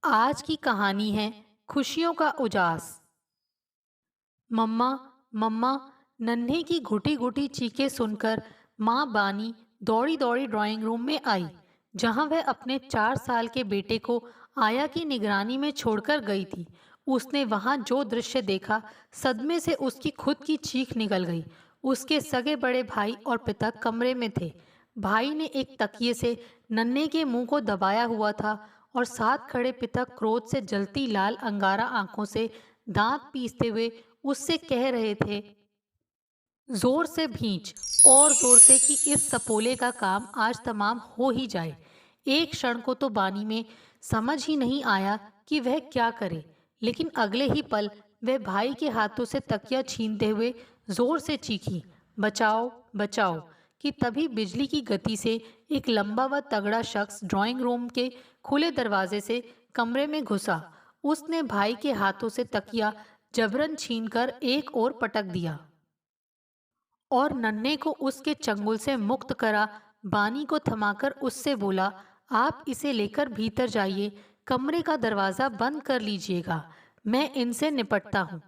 आज की कहानी है खुशियों का उजास। मम्मा, मम्मा, नन्हे की घुटी घुटी चीखें सुनकर माँ बानी दौड़ी दौड़ी ड्राइंग रूम में आई, जहाँ वह अपने 4 साल के बेटे को आया की निगरानी में छोड़कर गई थी। उसने वहाँ जो दृश्य देखा, सदमे से उसकी खुद की चीख निकल गई। उसके सगे बड़े भाई और पिता कमरे में थे। भाई ने एक तकिए से नन्हे के मुंह को दबाया हुआ था और साथ खड़े पिता क्रोध से जलती लाल अंगारा आंखों से दांत पीसते हुए उससे कह रहे थे, जोर से भींच, और जोर से, कि इस सपोले का काम आज तमाम हो ही जाए। एक क्षण को तो बानी में समझ ही नहीं आया कि वह क्या करे, लेकिन अगले ही पल वह भाई के हाथों से तकिया छीनते हुए जोर से चीखी, बचाओ बचाओ। कि तभी बिजली की गति से एक लंबा व तगड़ा शख्स ड्राइंग रूम के खुले दरवाजे से कमरे में घुसा। उसने भाई के हाथों से तकिया जबरन छीनकर एक ओर पटक दिया और नन्हे को उसके चंगुल से मुक्त करा। बानी को थमाकर उससे बोला, आप इसे लेकर भीतर जाइए, कमरे का दरवाजा बंद कर लीजिएगा, मैं इनसे निपटता हूँ।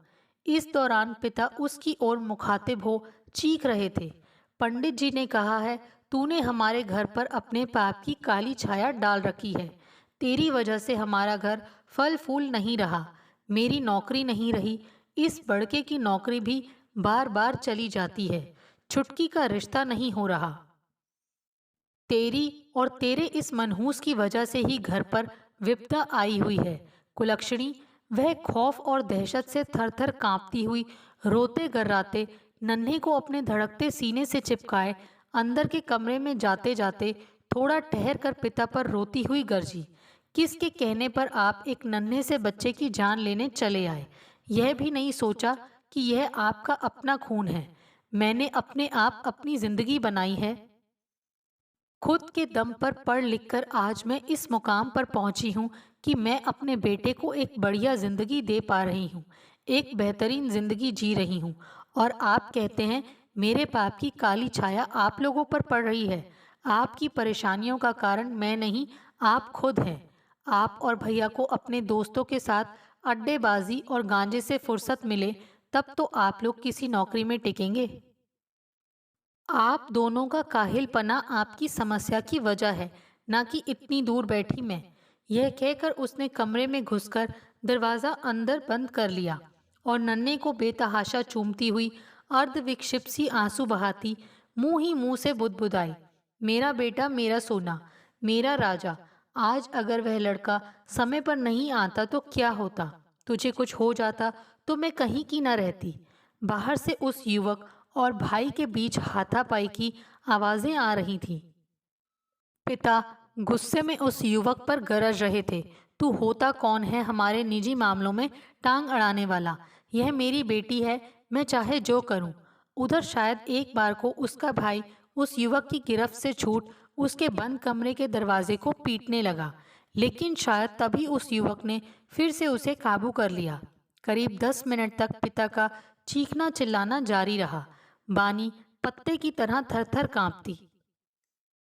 इस दौरान पिता उसकी ओर मुखातिब हो चीख रहे थे, पंडित जी ने कहा है, तूने हमारे घर पर अपने पाप की काली छाया डाल रखी है। तेरी वजह से हमारा घर फल फूल नहीं रहा, मेरी नौकरी नहीं रही, इस बड़के की नौकरी भी बार बार चली जाती है, छुटकी का रिश्ता नहीं हो रहा। तेरी और तेरे इस मनहूस की वजह से ही घर पर विपदा आई हुई है। कुलक्षणी, वह खौफ और दहशत से थर थर कांपती हुई रोते गर्राते नन्हे को अपने धड़कते सीने से चिपकाए अंदर के कमरे में जाते जाते थोड़ा ठहर कर पिता पर रोती हुई गरजी, किसके कहने पर आप एक नन्हे से बच्चे की जान लेने चले आए? यह भी नहीं सोचा कि यह आपका अपना खून है। मैंने अपने आप अपनी जिंदगी बनाई है, खुद के दम पर पढ़ लिख कर आज मैं इस मुकाम पर पहुंची हूँ कि मैं अपने बेटे को एक बढ़िया जिंदगी दे पा रही हूँ, एक बेहतरीन जिंदगी जी रही हूँ। और आप कहते हैं मेरे पाप की काली छाया आप लोगों पर पड़ रही है। आपकी परेशानियों का कारण मैं नहीं, आप खुद हैं। आप और भैया को अपने दोस्तों के साथ अड्डेबाजी और गांजे से फुर्सत मिले, तब तो आप लोग किसी नौकरी में टिकेंगे। आप दोनों का काहिलपना आपकी समस्या की वजह है, ना कि इतनी दूर बैठी मैं। यह कहकर उसने कमरे में घुसकर दरवाजा अंदर बंद कर लिया और नन्हे को बेतहाशा चूमती हुई अर्धविक्षिप्त सी आंसू बहाती मुंह ही मुंह से बुदबुदाई, मेरा बेटा, मेरा सोना, मेरा राजा, आज अगर वह लड़का समय पर नहीं आता तो क्या होता? तुझे कुछ हो जाता तो मैं कहीं की न रहती। बाहर से उस युवक और भाई के बीच हाथापाई की आवाजें आ रही थीं। पिता गुस्से में उस युवक पर गरज रहे थे, तू होता कौन है हमारे निजी मामलों में टांग अड़ाने वाला? यह मेरी बेटी है, मैं चाहे जो करूं। उधर शायद एक बार को उसका भाई उस युवक की गिरफ्त से छूट उसके बंद कमरे के दरवाजे को पीटने लगा, लेकिन शायद तभी उस युवक ने फिर से उसे काबू कर लिया। करीब 10 मिनट तक पिता का चीखना चिल्लाना जारी रहा। बानी पत्ते की तरह थर थर कांपती,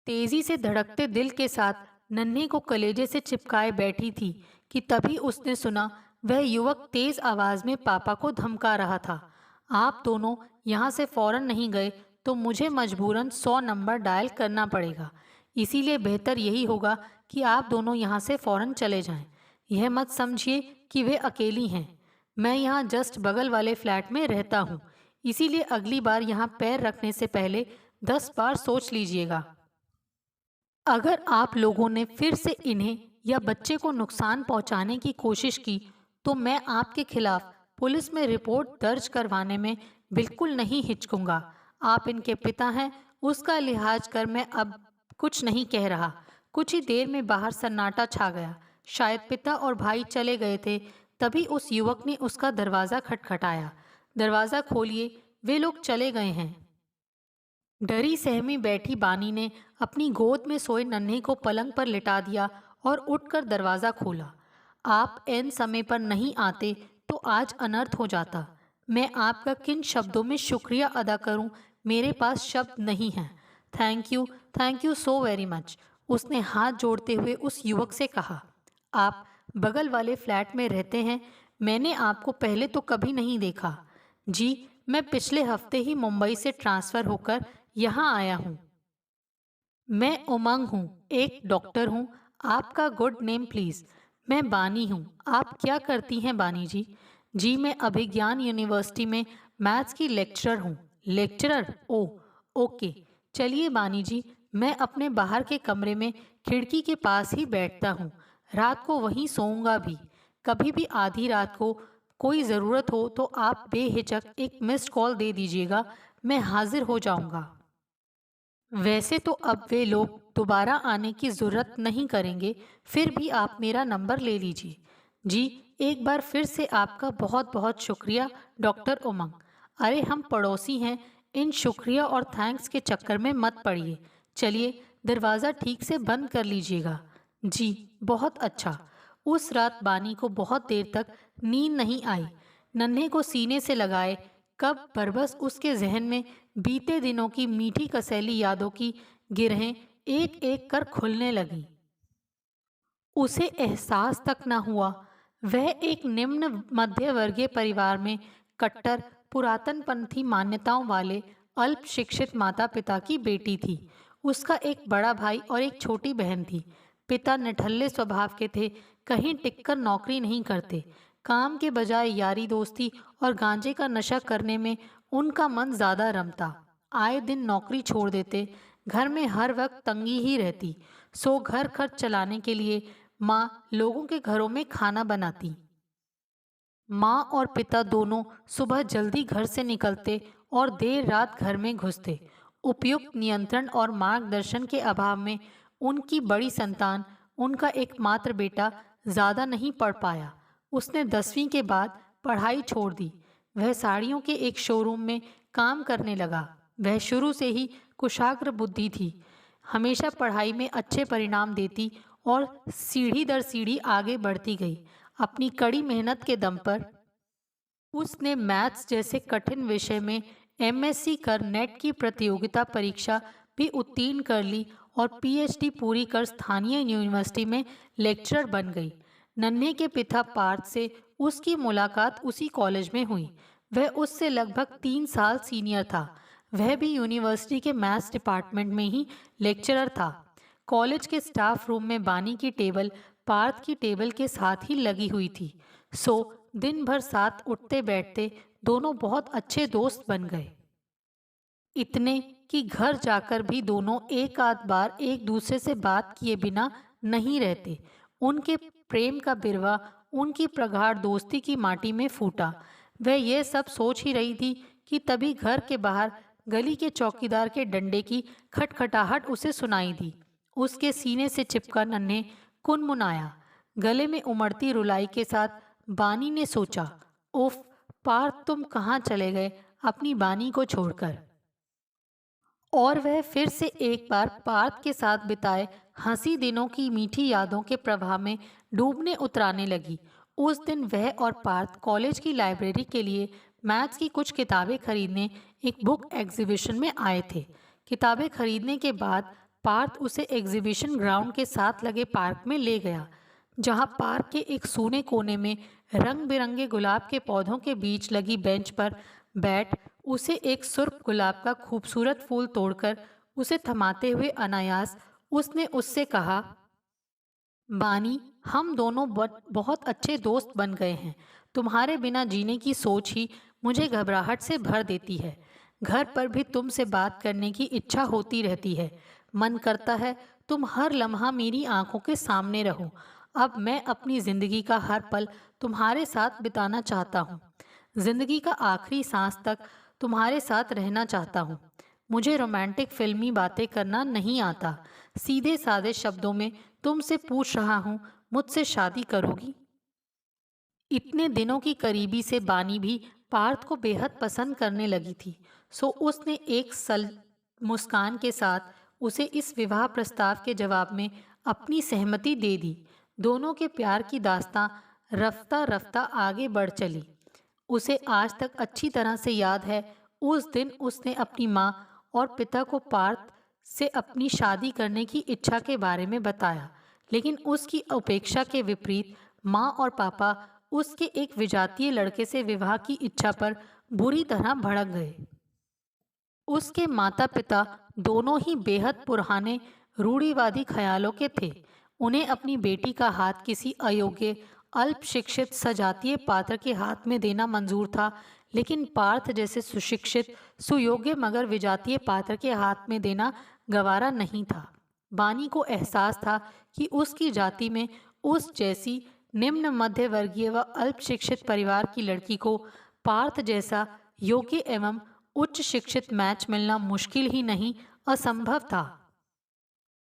तेजी से धड़कते दिल के साथ नन्हे को कलेजे से चिपकाए बैठी थी कि तभी उसने सुना वह युवक तेज आवाज में पापा को धमका रहा था, आप दोनों यहाँ से फौरन नहीं गए तो मुझे मजबूरन 100 नंबर डायल करना पड़ेगा। इसीलिए बेहतर यही होगा कि आप दोनों यहाँ से फौरन चले जाएं। यह मत समझिए कि वे अकेली हैं, मैं यहाँ जस्ट बगल वाले फ्लैट में रहता हूँ, इसीलिए अगली बार यहाँ पैर रखने से पहले 10 बार सोच लीजिएगा। अगर आप लोगों ने फिर से इन्हें या बच्चे को नुकसान पहुंचाने की कोशिश की तो मैं आपके खिलाफ पुलिस में रिपोर्ट दर्ज करवाने में बिल्कुल नहीं हिचकूंगा। आप इनके पिता हैं, उसका लिहाज कर मैं अब कुछ नहीं कह रहा। कुछ ही देर में बाहर सन्नाटा छा गया। शायद पिता और भाई चले गए थे, तभी उस युवक ने उसका दरवाज़ा खटखटाया। दरवाज़ा खोलिए, वे लोग चले गए हैं। डरी सहमी बैठी बानी ने अपनी गोद में सोए नन्हे को पलंग पर लिटा दिया और उठकर दरवाजा खोला। आप एन समय पर नहीं आते तो आज अनर्थ हो जाता। मैं आपका किन शब्दों में शुक्रिया अदा करूं, मेरे पास शब्द नहीं हैं। Thank you so very much. उसने हाथ जोड़ते हुए उस युवक से कहा, आप बगल वाले फ्लैट में रहते हैं। मैंने आपको पहले तो कभी नहीं देखा। जी, मैं पिछले हफ्ते ही मुंबई से ट्रांसफ़र होकर यहाँ आया हूँ। मैं उमंग हूँ, एक डॉक्टर हूँ। आपका गुड नेम प्लीज़। मैं बानी हूँ। आप क्या करती हैं बानी जी? जी, मैं अभिज्ञान यूनिवर्सिटी में मैथ्स की लेक्चरर हूँ। लेक्चरर? ओह, ओके। चलिए बानी जी, मैं अपने बाहर के कमरे में खिड़की के पास ही बैठता हूँ। रात को वहीं सोऊंगा भी। कभी भी आधी रात को कोई ज़रूरत हो तो आप बेहिचक एक मिस्ड कॉल दे दीजिएगा, मैं हाजिर हो जाऊंगा। वैसे तो अब वे लोग दोबारा आने की ज़रूरत नहीं करेंगे, फिर भी आप मेरा नंबर ले लीजिए। जी, एक बार फिर से आपका बहुत बहुत शुक्रिया डॉक्टर उमंग। अरे हम पड़ोसी हैं, इन शुक्रिया और थैंक्स के चक्कर में मत पड़िए। चलिए दरवाज़ा ठीक से बंद कर लीजिएगा। जी, बहुत अच्छा। उस रात बानी को बहुत देर तक नींद नहीं आई। नन्हे को सीने से लगाए कब बरबस उसके जहन में बीते दिनों की मीठी कसैली यादों की गिरहें एक एक कर खुलने लगीं। उसे एहसास तक न हुआ वह एक निम्न मध्य वर्गीय परिवार में कट्टर पुरातनपंथी मान्यताओं वाले अल्प शिक्षित माता पिता की बेटी थी। उसका एक बड़ा भाई और एक छोटी बहन थी। पिता निठल्ले स्वभाव के थे, कहीं टिककर नौकरी नहीं करते। काम के बजाय यारी दोस्ती और गांजे का नशा करने में उनका मन ज्यादा रमता। आए दिन नौकरी छोड़ देते। घर में हर वक्त तंगी ही रहती। सो घर खर्च चलाने के लिए माँ लोगों के घरों में खाना बनाती। माँ और पिता दोनों सुबह जल्दी घर से निकलते और देर रात घर में घुसते। उपयुक्त नियंत्रण और मार्गदर्शन के अभाव में उनकी बड़ी संतान, उनका एकमात्र बेटा, ज्यादा नहीं पढ़ पाया। उसने 10वीं के बाद पढ़ाई छोड़ दी। वह साड़ियों के एक शोरूम में काम करने लगा। वह शुरू से ही कुशाग्र बुद्धि थी, हमेशा पढ़ाई में अच्छे परिणाम देती और सीढ़ी दर सीढ़ी आगे बढ़ती गई। अपनी कड़ी मेहनत के दम पर उसने मैथ्स जैसे कठिन विषय में एमएससी कर नेट की प्रतियोगिता परीक्षा भी उत्तीर्ण कर ली और पीएचडी पूरी कर स्थानीय यूनिवर्सिटी में लेक्चरर बन गई। नन्हे के पिता पार्थ से उसकी मुलाकात उसी कॉलेज में हुई। वह उससे लगभग 3 साल सीनियर था। वह भी यूनिवर्सिटी के मैथ्स डिपार्टमेंट में ही लेक्चरर था। कॉलेज के स्टाफ रूम में बानी की टेबल पार्थ की टेबल के साथ ही लगी हुई थी। सो दिन भर साथ उठते बैठते दोनों बहुत अच्छे दोस्त बन गए। इतने कि घर जाकर भी दोनों एक आध बार एक दूसरे से बात किए बिना नहीं रहते। उनके प्रेम का बिरवा उनकी प्रगाढ़ दोस्ती की माटी में फूटा। वह यह सब सोच ही रही थी कि तभी घर के बाहर गली के चौकीदार के डंडे की खटखटाहट उसे सुनाई दी। उसके सीने से चिपका नन्हे कुनमुनाया। गले में उमड़ती रुलाई के साथ बानी ने सोचा, उफ, पार्थ तुम कहाँ चले गए अपनी बानी को छोड़कर। और वह फिर से एक बार पार्थ के साथ बिताए हंसी दिनों की मीठी यादों के प्रवाह में डूबने उतराने लगी। उस दिन वह और पार्थ कॉलेज की लाइब्रेरी के लिए मैथ्स की कुछ किताबें खरीदने एक बुक एग्जीबिशन में आए थे। किताबें खरीदने के बाद पार्थ उसे एग्जीबिशन ग्राउंड के साथ लगे पार्क में ले गया, जहां पार्क के एक सूने कोने में रंग बिरंगे गुलाब के पौधों के बीच लगी बेंच पर बैठ उसे एक सुर्ख गुलाब का खूबसूरत फूल तोड़कर उसे थमाते हुए अनायास उसने उससे कहा, बानी, हम दोनों बहुत अच्छे दोस्त बन गए हैं। तुम्हारे बिना जीने की सोच ही मुझे घबराहट से भर देती है। घर पर भी तुमसे बात करने की इच्छा होती रहती है। मन करता है तुम हर लम्हा मेरी आंखों के सामने रहो। अब मैं अपनी जिंदगी का हर पल तुम्हारे साथ बिताना चाहता हूँ। जिंदगी का आखिरी सांस तक तुम्हारे साथ रहना चाहता हूँ। मुझे रोमांटिक फिल्मी बातें करना नहीं आता। सीधे सादे शब्दों में तुमसे पूछ रहा हूँ, मुझसे शादी करोगी? इतने दिनों की करीबी से बानी भी पार्थ को बेहद पसंद करने लगी थी। सो उसने एक सल मुस्कान के साथ उसे इस विवाह प्रस्ताव के जवाब में अपनी सहमति दे दी। दोनों के प्यार की दास्तां रफ्ता रफ्ता आगे बढ़ चली। उसे आज तक अच्छी तरह से याद है, उस दिन उसने अपनी माँ और पिता को पार्थ से अपनी शादी करने की इच्छा के बारे में बताया, लेकिन उसकी अपेक्षा के विपरीत माँ और पापा उसके एक विजातीय लड़के से विवाह की इच्छा पर बुरी तरह भड़क गए। उसके माता पिता दोनों ही बेहद पुराने रूढ़िवादी ख्यालों के थे। उन्हें अपनी बेटी का हाथ किसी अयोग्य अल्प शिक्षित सजातीय पात्र के हाथ में देना मंजूर था, लेकिन पार्थ जैसे सुशिक्षित सुयोग्य मगर विजातीय पात्र के हाथ में देना गवारा नहीं था। बानी को एहसास था कि उसकी जाति में उस जैसी निम्न मध्य वर्गीय व अल्प शिक्षित परिवार की लड़की को पार्थ जैसा योग्य एवं उच्च शिक्षित मैच मिलना मुश्किल ही नहीं असंभव था।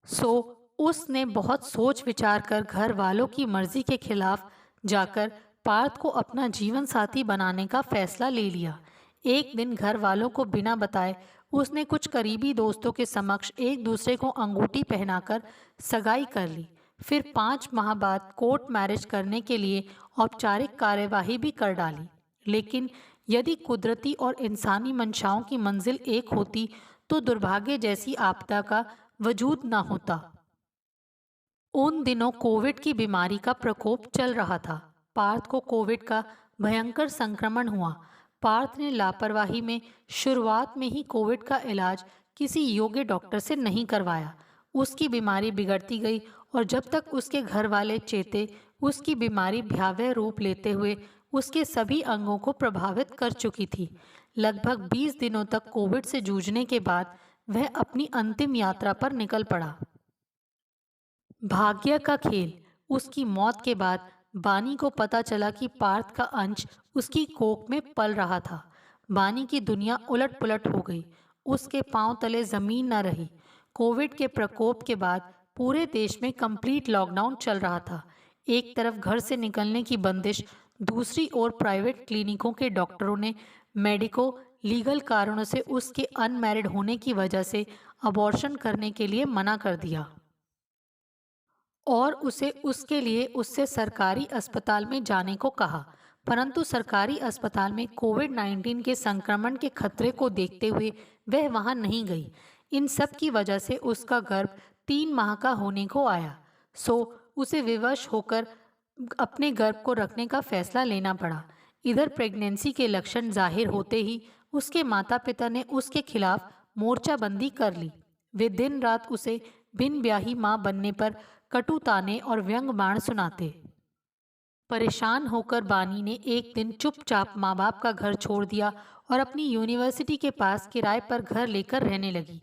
सो उसने बहुत सोच विचार कर घर वालों की मर्जी के खिलाफ जाकर पार्थ को अपना जीवन साथी बनाने का फैसला ले लिया। एक दिन घर वालों को बिना बताए उसने कुछ करीबी दोस्तों के समक्ष एक दूसरे को अंगूठी पहनाकर सगाई कर ली। फिर 5 माह बाद कोर्ट मैरिज करने के लिए औपचारिक कार्यवाही भी कर डाली। लेकिन यदि कुदरती और इंसानी मंशाओं की मंजिल एक होती तो दुर्भाग्य जैसी आपदा का वजूद न होता। उन दिनों कोविड की बीमारी का प्रकोप चल रहा था। पार्थ को कोविड का भयंकर संक्रमण हुआ। पार्थ ने लापरवाही में शुरुआत में ही कोविड का इलाज किसी योग्य डॉक्टर से नहीं करवाया। उसकी बीमारी बिगड़ती गई और जब तक उसके घर वाले चेते, उसकी बीमारी भयावह रूप लेते हुए उसके सभी अंगों को प्रभावित कर चुकी थी। लगभग 20 दिनों तक कोविड से जूझने के बाद वह अपनी अंतिम यात्रा पर निकल पड़ा। भाग्य का खेल। उसकी मौत के बाद बानी को पता चला कि पार्थ का अंश उसकी कोख में पल रहा था। बानी की दुनिया उलट पुलट हो गई। उसके पांव तले जमीन न रही। कोविड के प्रकोप के बाद पूरे देश में कंप्लीट लॉकडाउन चल रहा था। एक तरफ घर से निकलने की बंदिश, दूसरी ओर प्राइवेट क्लिनिकों के डॉक्टरों ने मेडिको लीगल कारणों से उसके अनमैरिड होने की वजह से अबॉर्शन करने के लिए मना कर दिया और उसे उसके लिए उससे सरकारी अस्पताल में जाने को कहा। परंतु सरकारी अस्पताल में कोविड-19 के संक्रमण के खतरे को देखते हुए वह वहां नहीं गई। इन सब की वजह से उसका गर्भ 3 माह का होने को आया। सो उसे विवश होकर अपने गर्भ को रखने का फैसला लेना पड़ा। इधर प्रेगनेंसी के लक्षण जाहिर होते ही उसके माता पिता ने उसके खिलाफ मोर्चाबंदी कर ली। वे दिन रात उसे बिन ब्याही मां बनने पर कटु ताने और व्यंग बाण सुनाते। परेशान होकर बानी ने एक दिन चुपचाप माँ बाप का घर छोड़ दिया और अपनी यूनिवर्सिटी के पास किराए पर घर लेकर रहने लगी।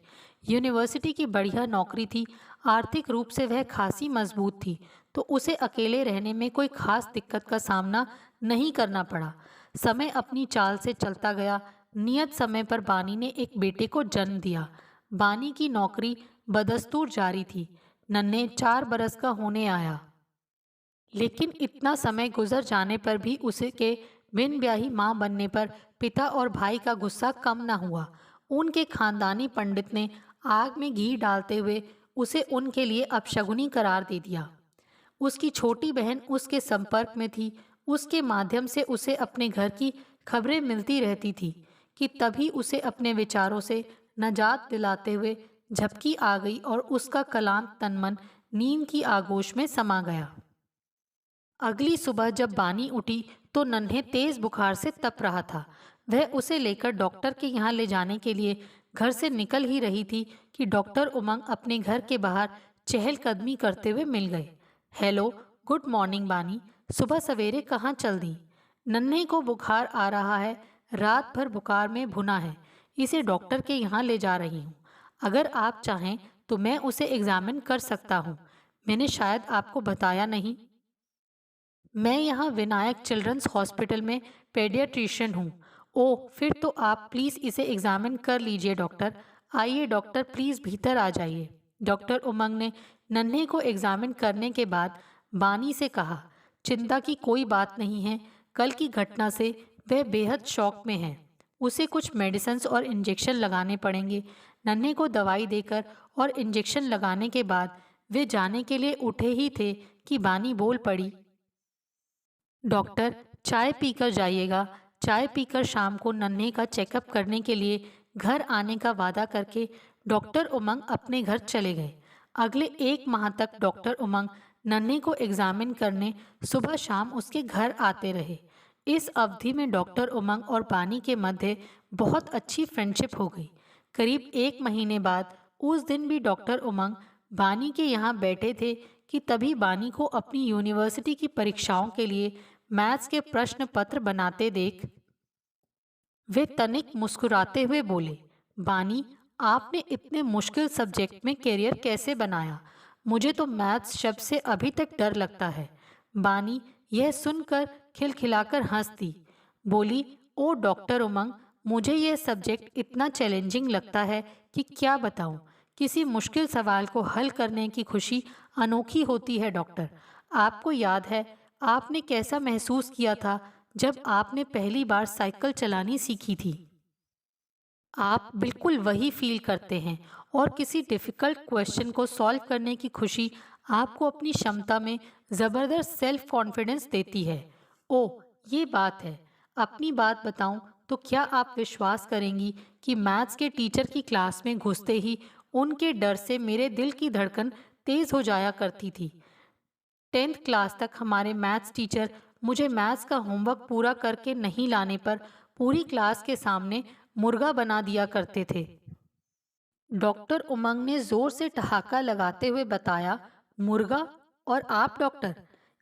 यूनिवर्सिटी की बढ़िया नौकरी थी। आर्थिक रूप से वह खासी मजबूत थी, तो उसे अकेले रहने में कोई खास दिक्कत का सामना नहीं करना पड़ा। समय अपनी चाल से चलता गया। नियत समय पर बानी ने एक बेटे को जन्म दिया। बानी की नौकरी बदस्तूर जारी थी। नन्हे 4 बरस का होने आया, लेकिन इतना समय गुजर जाने पर भी उसे के बिन ब्याही मां बनने पर पिता और भाई का गुस्सा कम न हुआ। उनके खानदानी पंडित ने आग में घी डालते हुए उसे उनके लिए अपशगुनी करार दे दिया। उसकी छोटी बहन उसके संपर्क में थी। उसके माध्यम से उसे अपने घर की खबरें मिलती रहती थी कि तभी उसे अपने विचारों से नजात दिलाते हुए झपकी आ गई और उसका कलांत तनमन नींद की आगोश में समा गया। अगली सुबह जब बानी उठी तो नन्हे तेज बुखार से तप रहा था। वह उसे लेकर डॉक्टर के यहाँ ले जाने के लिए घर से निकल ही रही थी कि डॉक्टर उमंग अपने घर के बाहर चहलकदमी करते हुए मिल गए। हेलो, गुड मॉर्निंग बानी, सुबह सवेरे कहाँ चल दी? नन्हे को बुखार आ रहा है, रात भर बुखार में भुना है, इसे डॉक्टर के यहाँ ले जा रही हूँ। अगर आप चाहें तो मैं उसे एग्जामिन कर सकता हूँ। मैंने शायद आपको बताया नहीं, मैं यहाँ विनायक चिल्ड्रंस हॉस्पिटल में पेडियाट्रिशियन हूँ। ओह, फिर तो आप प्लीज़ इसे एग्जामिन कर लीजिए डॉक्टर। आइए डॉक्टर, प्लीज़ भीतर आ जाइए। डॉक्टर उमंग ने नन्हे को एग्जामिन करने के बाद बानी से कहा, चिंता की कोई बात नहीं है। कल की घटना से वह बेहद शौक में है। उसे कुछ मेडिसिन्स और इंजेक्शन लगाने पड़ेंगे। नन्हे को दवाई देकर और इंजेक्शन लगाने के बाद वे जाने के लिए उठे ही थे कि बानी बोल पड़ी, डॉक्टर चाय पीकर जाइएगा। चाय पीकर शाम को नन्हे का चेकअप करने के लिए घर आने का वादा करके डॉक्टर उमंग अपने घर चले गए। अगले 1 माह तक डॉक्टर उमंग नन्हे को एग्जामिन करने सुबह शाम उसके घर आते रहे। इस अवधि में डॉक्टर उमंग और बानी के मध्य बहुत अच्छी फ्रेंडशिप हो गई। करीब 1 महीने बाद उस दिन भी डॉक्टर उमंग बानी के यहाँ बैठे थे कि तभी बानी को अपनी यूनिवर्सिटी की परीक्षाओं के लिए मैथ्स के प्रश्न पत्र बनाते देख वे तनिक मुस्कुराते हुए बोले, बानी, आपने इतने मुश्किल सब्जेक्ट में करियर कैसे बनाया? मुझे तो मैथ्स शब्द से अभी तक डर लगता है। बानी यह सुनकर खिलखिलाकर हंस दी। बोली, ओ डॉक्टर उमंग, मुझे यह सब्जेक्ट इतना चैलेंजिंग लगता है कि क्या बताऊं। किसी मुश्किल सवाल को हल करने की खुशी अनोखी होती है डॉक्टर। आपको याद है आपने कैसा महसूस किया था जब आपने पहली बार साइकिल चलानी सीखी थी? आप बिल्कुल वही फील करते हैं और किसी डिफ़िकल्ट क्वेश्चन को सॉल्व करने की खुशी आपको अपनी क्षमता में ज़बरदस्त सेल्फ कॉन्फिडेंस देती है। ओह, ये बात है। अपनी बात बताऊं तो क्या आप विश्वास करेंगी कि मैथ्स के टीचर की क्लास में घुसते ही उनके डर से मेरे दिल की धड़कन तेज़ हो जाया करती थी। 10th क्लास तक हमारे मैथ्स टीचर मुझे मैथ्स का होमवर्क पूरा करके नहीं लाने पर पूरी क्लास के सामने मुर्गा बना दिया करते थे। डॉक्टर उमंग ने जोर से ठहाका लगाते हुए बताया, मुर्गा? और आप डॉक्टर?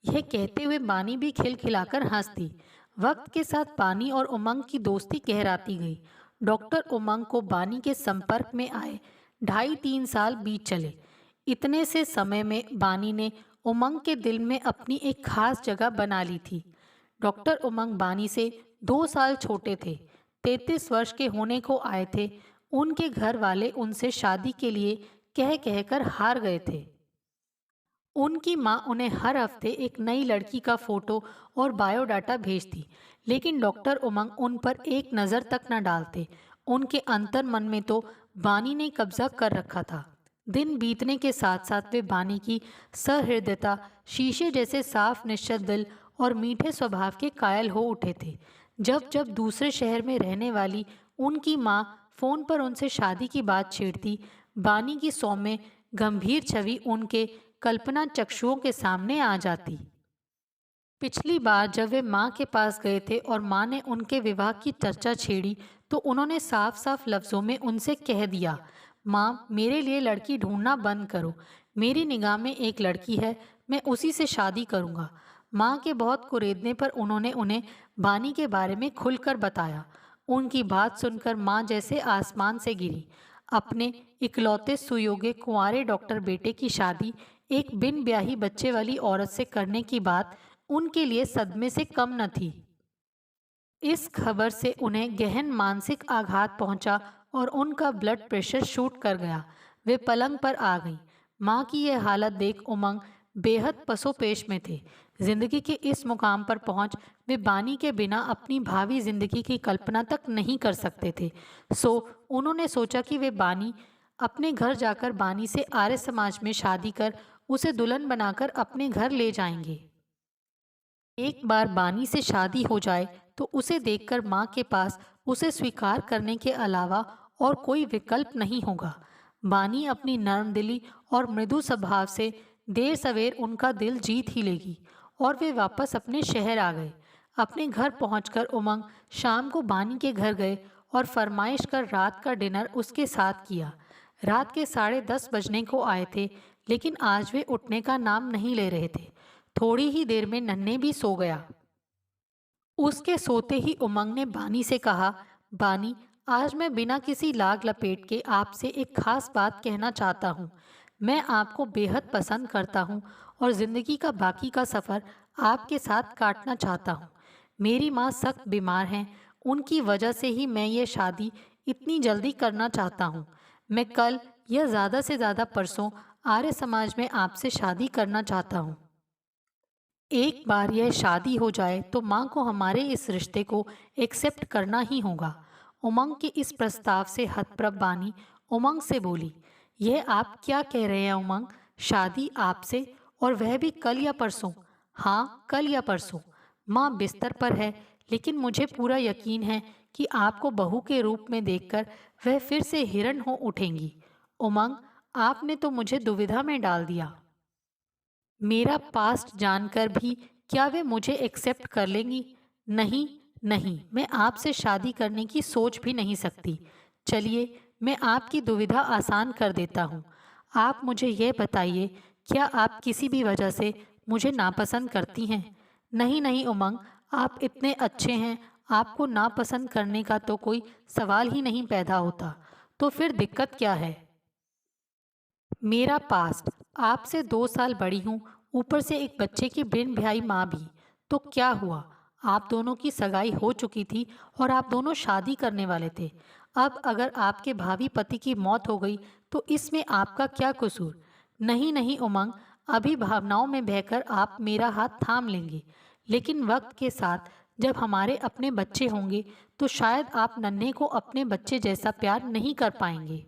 यह कहते हुए बानी भी खिलखिलाकर हंस दी। वक्त के साथ बानी और उमंग की दोस्ती गहराती गई। डॉक्टर उमंग को बानी के संपर्क में आए 2.5-3 साल बीत चले। इतने से समय में बानी ने उमंग के दिल में अपनी एक खास जगह बना ली थी। डॉक्टर उमंग बानी से 2 साल छोटे थे। 33 वर्ष के होने को आए थे। उनके घर वाले उनसे शादी के लिए कह कहकर हार गए थे। उनकी माँ उन्हें हर हफ्ते एक नई लड़की का फोटो और बायोडाटा भेजती, लेकिन डॉक्टर उमंग उन पर एक नज़र तक न डालते। उनके अंतर मन में तो बानी ने कब्जा कर रखा था। दिन बीतने के साथ साथ वे बानी की सहृदयता, शीशे जैसे साफ निश्चल दिल और मीठे स्वभाव के कायल हो उठे थे। जब जब दूसरे शहर में रहने वाली उनकी माँ फोन पर उनसे शादी की बात छेड़ती, बानी की सौम्य गंभीर छवि उनके कल्पना चक्षुओं के सामने आ जाती। पिछली बार जब वे माँ के पास गए थे और माँ ने उनके विवाह की चर्चा छेड़ी तो उन्होंने साफ साफ लफ्ज़ों में उनसे कह दिया, माँ, मेरे लिए लड़की ढूंढना बंद करो। मेरी निगाह में एक लड़की है, मैं उसी से शादी करूँगा। माँ के बहुत कुरेदने पर उन्होंने उन्हें बानी के बारे में खुलकर बताया। उनकी बात सुनकर माँ जैसे आसमान से गिरी। अपने इकलौते सुयोग्य कुंवारे डॉक्टर बेटे की शादी एक बिन ब्याही बच्चे वाली औरत से करने की बात उनके लिए सदमे से कम न थी। इस खबर से उन्हें गहन मानसिक आघात पहुंचा और उनका ब्लड प्रेशर शूट कर गया। वे पलंग पर आ गईं। माँ की यह हालत देख उमंग बेहद पसोपेश में थे। जिंदगी के इस मुकाम पर पहुंच वे बानी के बिना अपनी भावी जिंदगी की कल्पना तक नहीं कर सकते थे। सो उन्होंने सोचा कि वे बानी अपने घर जाकर बानी से आर्य समाज में शादी कर उसे दुल्हन बनाकर अपने घर ले जाएंगे। एक बार बानी से शादी हो जाए तो उसे देखकर माँ के पास उसे स्वीकार करने के अलावा और कोई विकल्प नहीं होगा। बानी अपनी नर्मदिली और मृदु स्वभाव से देर सवेर उनका दिल जीत ही लेगी और वे वापस अपने शहर आ गए। अपने घर पहुंचकर उमंग शाम को बानी के घर गए और फरमाइश कर रात का डिनर उसके साथ किया। रात के 10:30 बजने को आए थे, लेकिन आज वे उठने का नाम नहीं ले रहे थे। थोड़ी ही देर में नन्हे भी सो गया। उसके सोते ही उमंग ने बानी से कहा, बानी, आज मैं बिना किसी लाग लपेट के आपसे एक खास बात कहना चाहता हूँ। मैं आपको बेहद पसंद करता हूँ और ज़िंदगी का बाकी का सफ़र आपके साथ काटना चाहता हूँ। मेरी माँ सख्त बीमार हैं, उनकी वजह से ही मैं ये शादी इतनी जल्दी करना चाहता हूँ। मैं कल या ज़्यादा से ज़्यादा परसों आर्य समाज में आपसे शादी करना चाहता हूँ। एक बार यह शादी हो जाए तो माँ को हमारे इस रिश्ते को एक्सेप्ट करना ही होगा। उमंग के इस प्रस्ताव से हतप्रभ बानी उमंग से बोली, यह आप क्या कह रहे हैं उमंग? शादी आपसे, और वह भी कल या परसों? हाँ, कल या परसों। माँ बिस्तर पर है, लेकिन मुझे पूरा यकीन है कि आपको बहू के रूप में देखकर वह फिर से हिरण हो उठेंगी। उमंग, आपने तो मुझे दुविधा में डाल दिया। मेरा पास्ट जानकर भी क्या वे मुझे एक्सेप्ट कर लेंगी? नहीं, नहीं, मैं आपसे शादी करने की सोच भी नहीं सकती। चलिए, मैं आपकी दुविधा आसान कर देता हूँ। आप मुझे यह बताइए, क्या आप किसी भी वजह से मुझे नापसंद करती हैं? नहीं, नहीं उमंग, आप इतने अच्छे हैं, आपको नापसंद करने का तो कोई सवाल ही नहीं पैदा होता। तो फिर दिक्कत क्या है? मेरा पास्ट, आपसे 2 साल बड़ी हूँ, ऊपर से एक बच्चे की बिन ब्याही माँ भी। तो क्या हुआ? आप दोनों की सगाई हो चुकी थी और आप दोनों शादी करने वाले थे। अब अगर आपके भावी पति की मौत हो गई तो इसमें आपका क्या कसूर? नहीं, नहीं उमंग, अभी भावनाओं में बहकर आप मेरा हाथ थाम लेंगे, लेकिन वक्त के साथ जब हमारे अपने बच्चे होंगे तो शायद आप नन्हे को अपने बच्चे जैसा प्यार नहीं कर पाएंगे।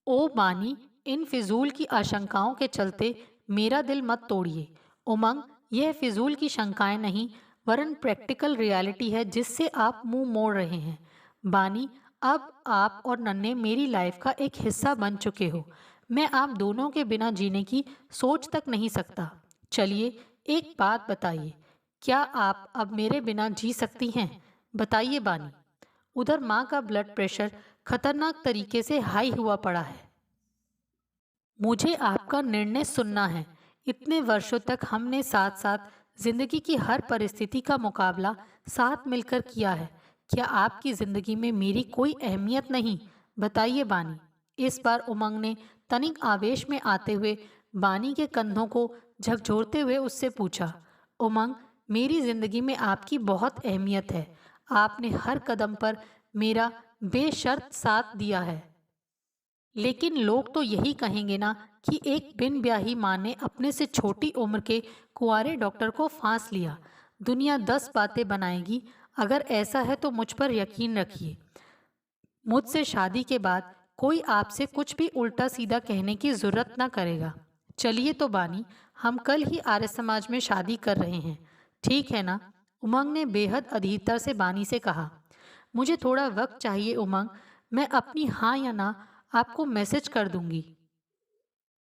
ओ बानी, इन फिजूल की आशंकाओं के चलते मेरा दिल मत तोड़िए। उमंग, यह फिजूल की शंकाएं नहीं, वरन प्रैक्टिकल रियलिटी है जिससे आप मुंह मोड़ रहे हैं। बानी, अब आप और नन्हे मेरी लाइफ का एक हिस्सा बन चुके हो। मैं आप दोनों के बिना जीने की सोच तक नहीं सकता। चलिए, एक बात बताइए, क्या आप अब मेरे बिना जी सकती हैं? बताइए बानी। उधर माँ का ब्लड प्रेशर खतरनाक तरीके से हाई हुआ पड़ा है। मुझे आपका निर्णय सुनना है। इतने वर्षों तक हमने साथ साथ जिंदगी की हर परिस्थिति का मुकाबला साथ मिलकर किया है। क्या आपकी जिंदगी में मेरी कोई अहमियत नहीं? बताइए बानी। इस बार उमंग ने तनिक आवेश में आते हुए बानी के कंधों को झकझोरते हुए उससे पूछा। उमंग, मेरी जिंदगी में आपकी बहुत अहमियत है। आपने हर कदम पर मेरा बेशर्त साथ दिया है। लेकिन लोग तो यही कहेंगे ना कि एक बिन ब्याही माँ ने अपने से छोटी उम्र के कुंवारे डॉक्टर को फांस लिया। दुनिया 10 बातें बनाएगी। अगर ऐसा है तो मुझ पर यकीन रखिए, मुझसे शादी के बाद कोई आपसे कुछ भी उल्टा सीधा कहने की जरूरत ना करेगा। चलिए तो बानी, हम कल ही आर्य समाज में शादी कर रहे हैं, ठीक है ना? उमंग ने बेहद अधीरता से बानी से कहा। मुझे थोड़ा वक्त चाहिए उमंग, मैं अपनी हाँ या ना आपको मैसेज कर दूंगी।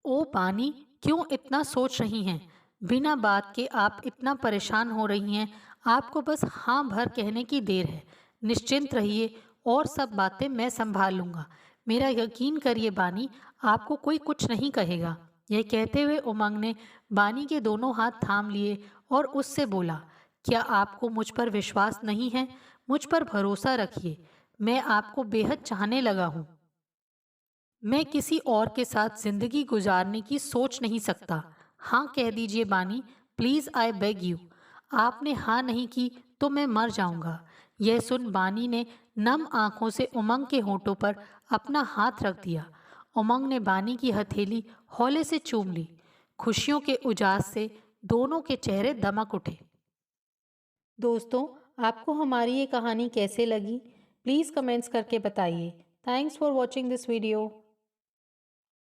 ओ पानी, क्यों इतना सोच रही हैं? बिना बात के आप इतना परेशान हो रही हैं। आपको बस हाँ भर कहने की देर है। निश्चिंत रहिए और सब बातें मैं संभाल लूंगा। मेरा यकीन करिए बानी, आपको कोई कुछ नहीं कहेगा। यह कहते हुए उमंग ने बानी के दोनों हाथ थाम लिए और उससे बोला, क्या आपको मुझ पर विश्वास नहीं है? मुझ पर भरोसा रखिए, मैं आपको बेहद चाहने लगा हूँ। मैं किसी और के साथ जिंदगी गुजारने की सोच नहीं सकता। हाँ कह दीजिए बानी, प्लीज आई बेग यू। आपने हाँ नहीं की तो मैं मर जाऊंगा। यह सुन बानी ने नम आंखों से उमंग के होठों पर अपना हाथ रख दिया। उमंग ने बानी की हथेली हौले से चूम ली। खुशियों के उजास से दोनों के चेहरे दमक उठे। दोस्तों, आपको हमारी ये कहानी कैसे लगी? प्लीज़ कमेंट्स करके बताइए। Thanks for watching this video.